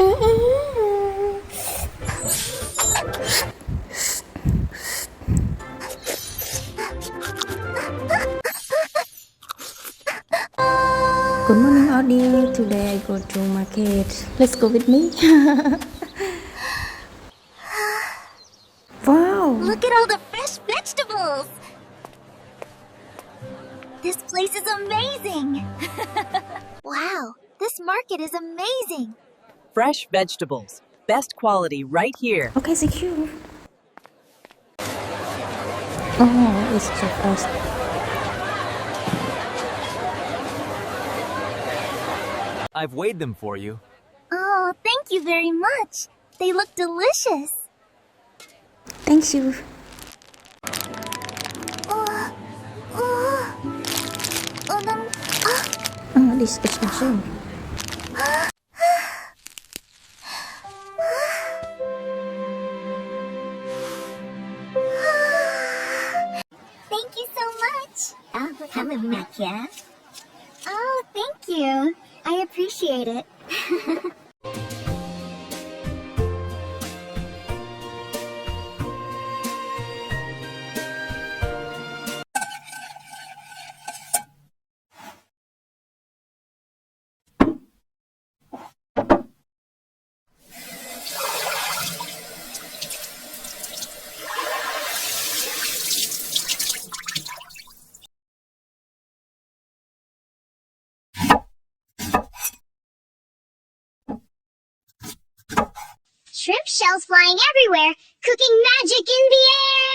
Good morning, Audie. Today I go to market. Let's go with me. Wow. Look at all the fresh vegetables! This place is amazing! Wow, this market is amazing! Fresh vegetables. Best quality right here. Okay, thank you. Oh, it's so fast. I've weighed them for you. Oh, thank you very much! They look delicious! Thank you. Oh, this is expensive. Thank you so much! Hello, Nakia. Oh, thank you. I appreciate it. Shrimp shells flying everywhere, cooking magic in the air!